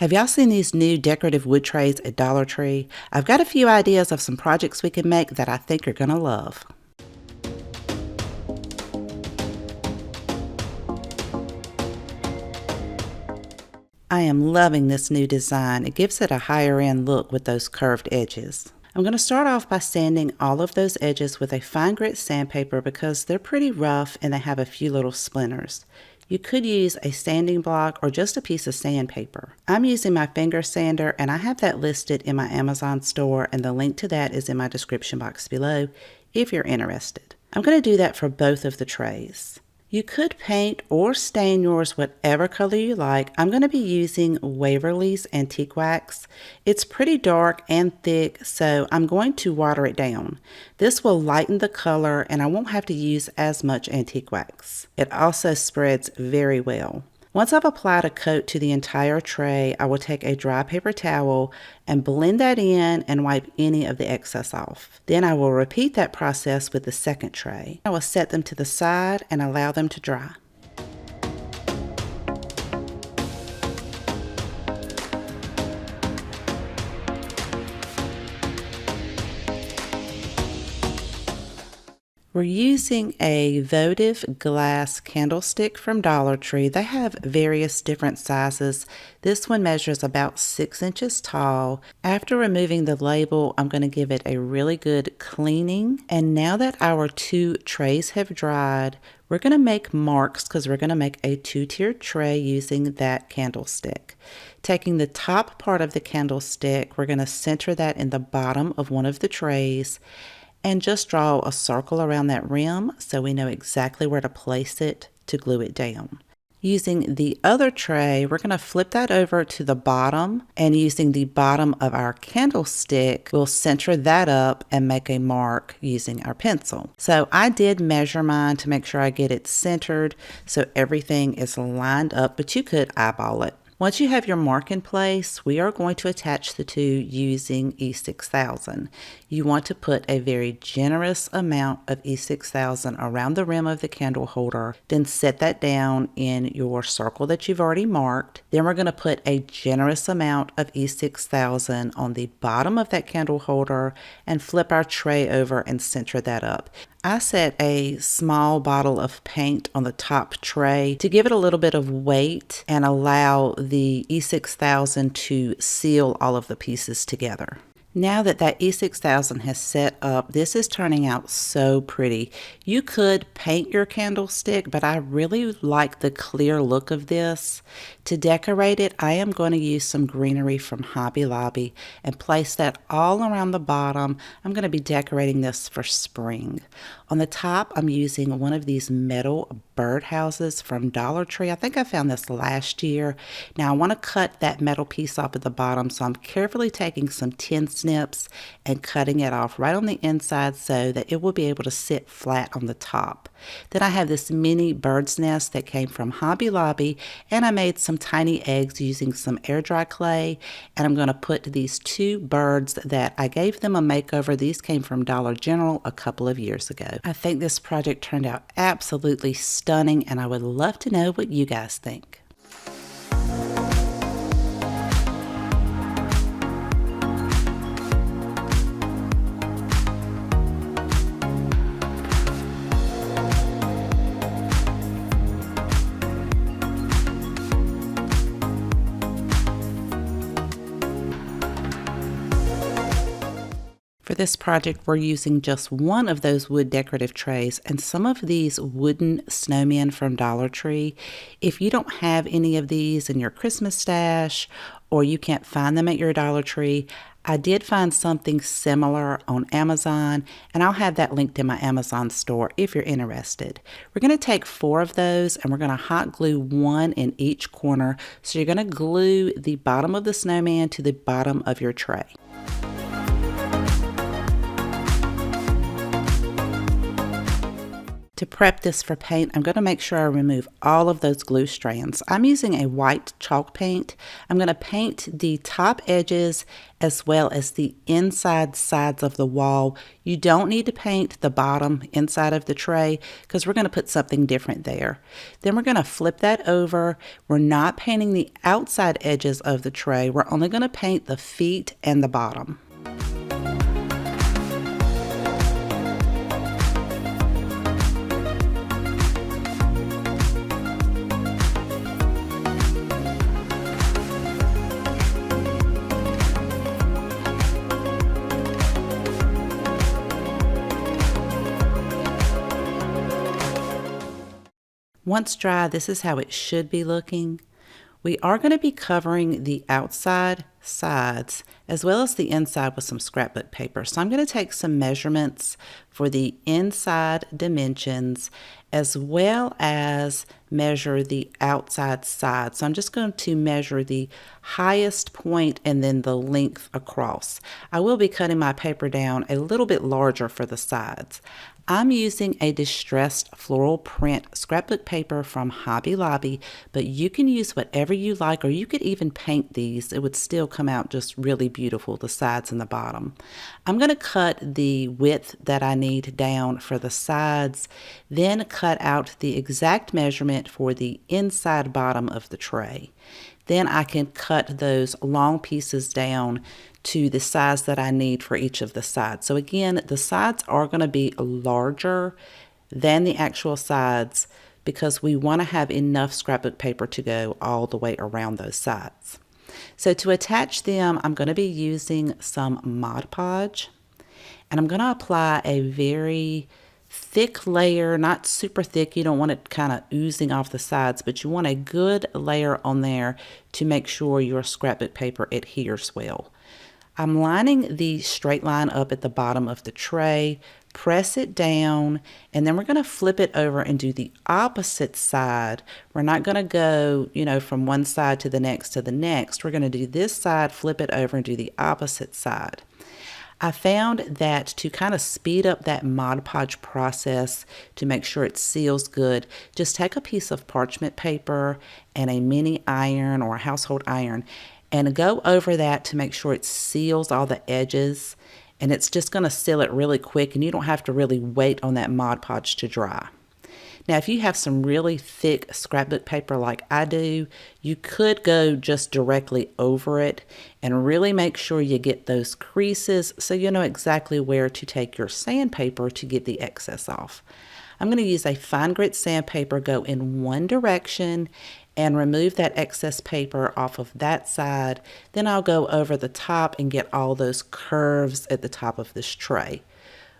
Have y'all seen these new decorative wood trays at Dollar Tree? I've got a few ideas of some projects we can make that I think you're gonna love. I am loving this new design. It gives it a higher end look with those curved edges. I'm going to start off by sanding all of those edges with a fine grit sandpaper because they're pretty rough and they have a few little splinters. You could use a sanding block or just a piece of sandpaper. I'm using my finger sander and I have that listed in my Amazon store, and the link to that is in my description box below if you're interested. I'm going to do that for both of the trays. You could paint or stain yours whatever color you like. I'm going to be using Waverly's Antique Wax. It's pretty dark and thick, so I'm going to water it down. This will lighten the color and I won't have to use as much antique wax. It also spreads very well. Once I've applied a coat to the entire tray, I will take a dry paper towel and blend that in and wipe any of the excess off. Then I will repeat that process with the second tray. I will set them to the side and allow them to dry. We're using a votive glass candlestick from Dollar Tree. They have various different sizes. This one measures about 6 inches tall. After removing the label, I'm going to give it a really good cleaning. And now that our 2 trays have dried, we're going to make marks because we're going to make a 2-tiered tray using that candlestick. Taking the top part of the candlestick, we're going to center that in the bottom of one of the trays and just draw a circle around that rim so we know exactly where to place it to glue it down. Using the other tray, we're going to flip that over to the bottom, and using the bottom of our candlestick, we'll center that up and make a mark using our pencil. So I did measure mine to make sure I get it centered so everything is lined up, but you could eyeball it. Once you have your mark in place, we are going to attach the two using E6000. You want to put a very generous amount of E6000 around the rim of the candle holder, then set that down in your circle that you've already marked. Then we're going to put a generous amount of E6000 on the bottom of that candle holder and flip our tray over and center that up. I set a small bottle of paint on the top tray to give it a little bit of weight and allow the E6000 to seal all of the pieces together. Now that E6000 has set up, this is turning out so pretty. You could paint your candlestick, but I really like the clear look of this. To decorate it, I am going to use some greenery from Hobby Lobby and place that all around the bottom. I'm going to be decorating this for spring. On the top, I'm using one of these metal birdhouses from Dollar Tree. I think I found this last year. Now I want to cut that metal piece off at the bottom, so I'm carefully taking some tin snips and cutting it off right on the inside so that it will be able to sit flat on the top. Then I have this mini bird's nest that came from Hobby Lobby, and I made some tiny eggs using some air dry clay, and I'm going to put these 2 birds that I gave them a makeover. These came from Dollar General a couple of years ago. I think this project turned out absolutely stunning, and I would love to know what you guys think. For this project, we're using just one of those wood decorative trays and some of these wooden snowmen from Dollar Tree. If you don't have any of these in your Christmas stash or you can't find them at your Dollar Tree, I did find something similar on Amazon, and I'll have that linked in my Amazon store if you're interested. We're going to take 4 of those and we're going to hot glue 1 in each corner. So you're going to glue the bottom of the snowman to the bottom of your tray. To prep this for paint, I'm going to make sure I remove all of those glue strands. I'm using a white chalk paint. I'm going to paint the top edges as well as the inside sides of the wall. You don't need to paint the bottom inside of the tray because we're going to put something different there. Then we're going to flip that over. We're not painting the outside edges of the tray. We're only going to paint the feet and the bottom. Once dry, this is how it should be looking. We are going to be covering the outside sides as well as the inside with some scrapbook paper. So I'm going to take some measurements for the inside dimensions as well as measure the outside side. So I'm just going to measure the highest point and then the length across. I will be cutting my paper down a little bit larger for the sides. I'm using a distressed floral print scrapbook paper from Hobby Lobby, but you can use whatever you like, or you could even paint these. It would still come out just really beautiful, the sides and the bottom. I'm going to cut the width that I need down for the sides, then cut out the exact measurement for the inside bottom of the tray. Then I can cut those long pieces down to the size that I need for each of the sides. So again, the sides are going to be larger than the actual sides because we want to have enough scrapbook paper to go all the way around those sides. So to attach them, I'm going to be using some Mod Podge, and I'm going to apply a very thick layer, not super thick. You don't want it kind of oozing off the sides, but you want a good layer on there to make sure your scrapbook paper adheres well. I'm lining the straight line up at the bottom of the tray, press it down, and then we're going to flip it over and do the opposite side. We're not going to go, from one side to the next to the next. We're going to do this side, flip it over, and do the opposite side. I found that to kind of speed up that Mod Podge process to make sure it seals good, just take a piece of parchment paper and a mini iron or a household iron and go over that to make sure it seals all the edges, and it's just going to seal it really quick, and you don't have to really wait on that Mod Podge to dry. Now, if you have some really thick scrapbook paper like I do, you could go just directly over it and really make sure you get those creases so you know exactly where to take your sandpaper to get the excess off. I'm going to use a fine grit sandpaper, go in one direction, and remove that excess paper off of that side. Then I'll go over the top and get all those curves at the top of this tray.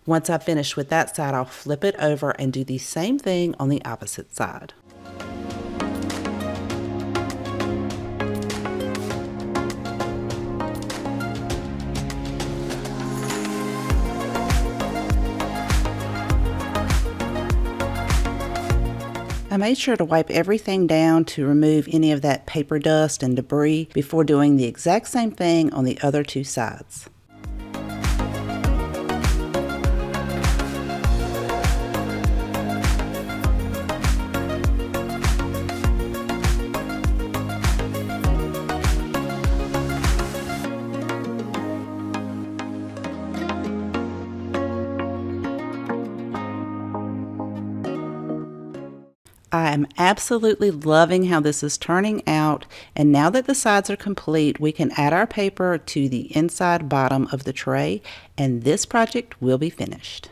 Once I've finished with that side, I'll flip it over and do the same thing on the opposite side. I made sure to wipe everything down to remove any of that paper dust and debris before doing the exact same thing on the other two sides. I am absolutely loving how this is turning out, and now that the sides are complete, we can add our paper to the inside bottom of the tray, and this project will be finished.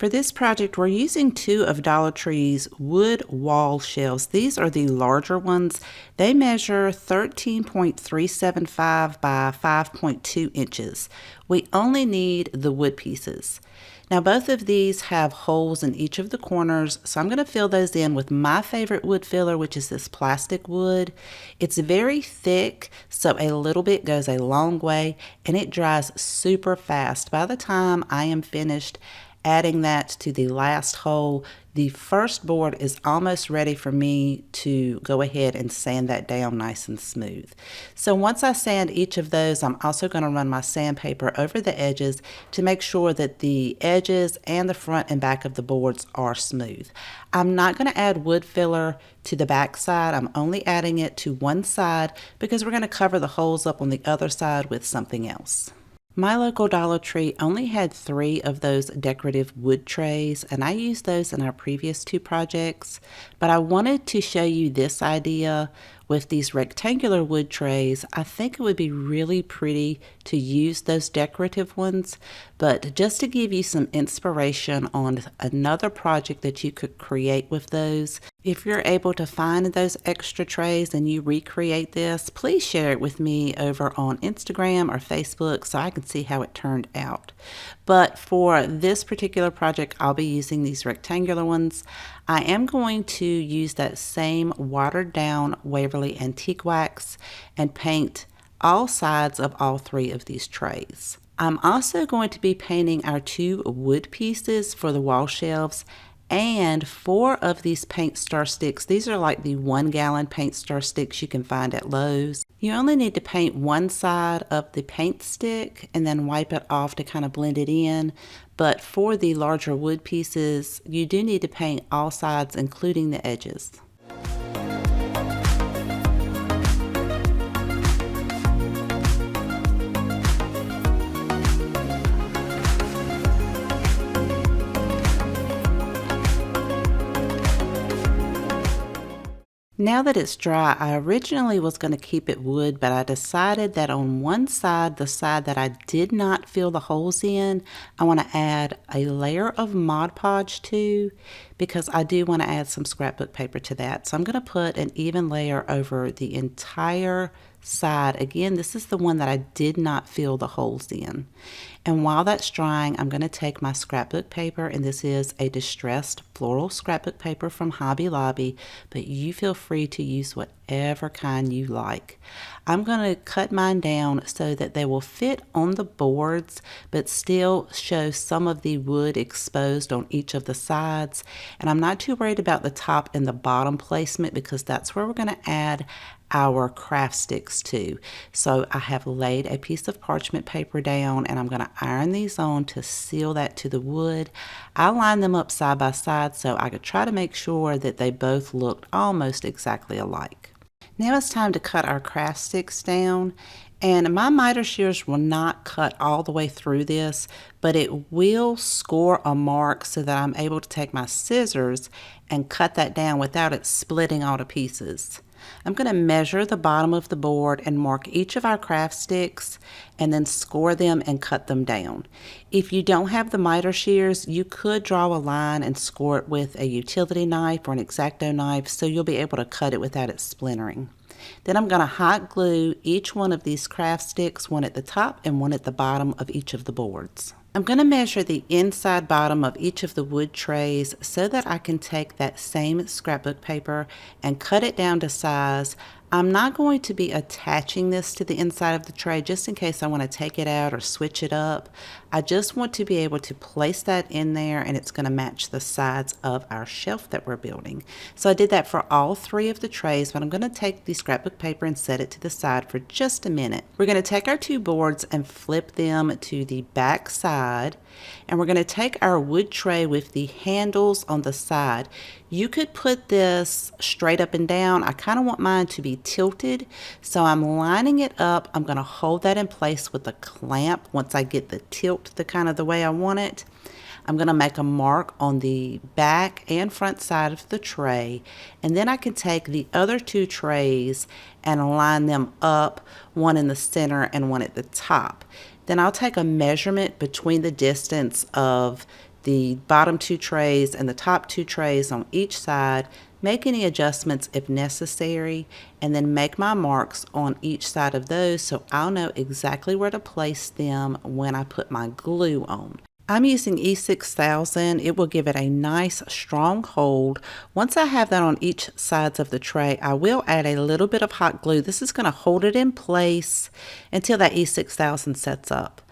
For this project, we're using 2 of Dollar Tree's wood wall shelves. These are the larger ones. They measure 13.375 by 5.2 inches. We only need the wood pieces. Now both of these have holes in each of the corners, so I'm going to fill those in with my favorite wood filler, which is this plastic wood. It's very thick, so a little bit goes a long way, and it dries super fast. By the time I am finished adding that to the last hole, the first board is almost ready for me to go ahead and sand that down nice and smooth. So once I sand each of those, I'm also going to run my sandpaper over the edges to make sure that the edges and the front and back of the boards are smooth. I'm not going to add wood filler to the back side. I'm only adding it to one side because we're going to cover the holes up on the other side with something else. My local Dollar Tree only had 3 of those decorative wood trays, and I used those in our previous 2 projects, but I wanted to show you this idea with these rectangular wood trays. I think it would be really pretty to use those decorative ones, but just to give you some inspiration on another project that you could create with those, if you're able to find those extra trays and you recreate this, please share it with me over on Instagram or Facebook so I can see how it turned out. But for this particular project, I'll be using these rectangular ones. I am going to use that same watered down Waverly Antique Wax and paint all sides of all 3 of these trays. I'm also going to be painting our 2 wood pieces for the wall shelves and 4 of these paint star sticks. These are like the 1-gallon paint star sticks you can find at Lowe's. You only need to paint one side of the paint stick and then wipe it off to kind of blend it in. But for the larger wood pieces, you do need to paint all sides, including the edges. Now that it's dry, I originally was going to keep it wood, but I decided that on one side, the side that I did not fill the holes in, I want to add a layer of Mod Podge to, because I do want to add some scrapbook paper to that. So I'm going to put an even layer over the entire side. Again, this is the one that I did not fill the holes in. And while that's drying, I'm going to take my scrapbook paper, and this is a distressed floral scrapbook paper from Hobby Lobby, but you feel free to use whatever kind you like. I'm going to cut mine down so that they will fit on the boards, but still show some of the wood exposed on each of the sides. And I'm not too worried about the top and the bottom placement because that's where we're going to add our craft sticks to. So I have laid a piece of parchment paper down and I'm going to iron these on to seal that to the wood. I line them up side by side so I could try to make sure that they both looked almost exactly alike. Now it's time to cut our craft sticks down, and my miter shears will not cut all the way through this, but it will score a mark so that I'm able to take my scissors and cut that down without it splitting all to pieces. I'm going to measure the bottom of the board and mark each of our craft sticks and then score them and cut them down. If you don't have the miter shears, you could draw a line and score it with a utility knife or an X-Acto knife so you'll be able to cut it without it splintering. Then I'm going to hot glue each one of these craft sticks, one at the top and one at the bottom of each of the boards. I'm going to measure the inside bottom of each of the wood trays so that I can take that same scrapbook paper and cut it down to size. I'm not going to be attaching this to the inside of the tray just in case I want to take it out or switch it up. I just want to be able to place that in there and it's going to match the sides of our shelf that we're building. So I did that for all 3 of the trays, but I'm going to take the scrapbook paper and set it to the side for just a minute. We're going to take our 2 boards and flip them to the back side, and we're going to take our wood tray with the handles on the side. You could put this straight up and down. I kind of want mine to be tilted, so I'm lining it up. I'm going to hold that in place with a clamp once I get the tilt the kind of the way I want it. I'm going to make a mark on the back and front side of the tray, and then I can take the other 2 trays and line them up, one in the center and one at the top. Then I'll take a measurement between the distance of the bottom 2 trays and the top 2 trays on each side, make any adjustments if necessary, and then make my marks on each side of those so I'll know exactly where to place them when I put my glue on. I'm using E6000. It will give it a nice strong hold. Once I have that on each sides of the tray, I will add a little bit of hot glue. This is going to hold it in place until that E6000 sets up.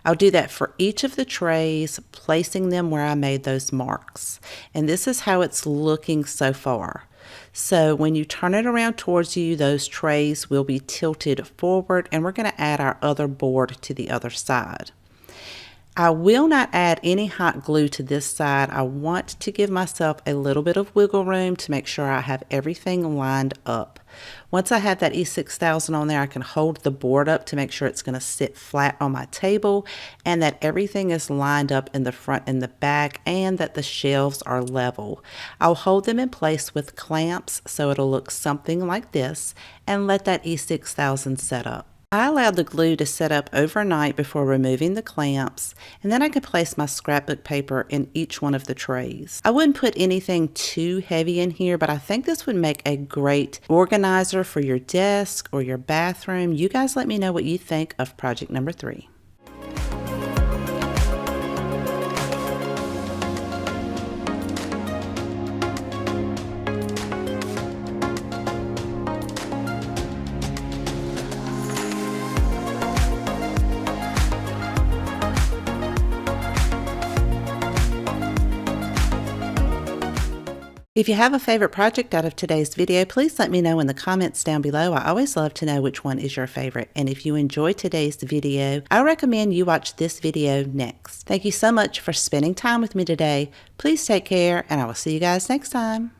I'll do that for each of the trays, placing them where I made those marks. And this is how it's looking so far. So when you turn it around towards you, those trays will be tilted forward, and we're going to add our other board to the other side. I will not add any hot glue to this side. I want to give myself a little bit of wiggle room to make sure I have everything lined up. Once I have that E6000 on there, I can hold the board up to make sure it's going to sit flat on my table and that everything is lined up in the front and the back and that the shelves are level. I'll hold them in place with clamps so it'll look something like this and let that E6000 set up. I allowed the glue to set up overnight before removing the clamps, and then I could place my scrapbook paper in each one of the trays. I wouldn't put anything too heavy in here, but I think this would make a great organizer for your desk or your bathroom. You guys let me know what you think of project number 3. If you have a favorite project out of today's video, please let me know in the comments down below. I always love to know which one is your favorite. And if you enjoyed today's video, I recommend you watch this video next. Thank you so much for spending time with me today. Please take care, and I will see you guys next time.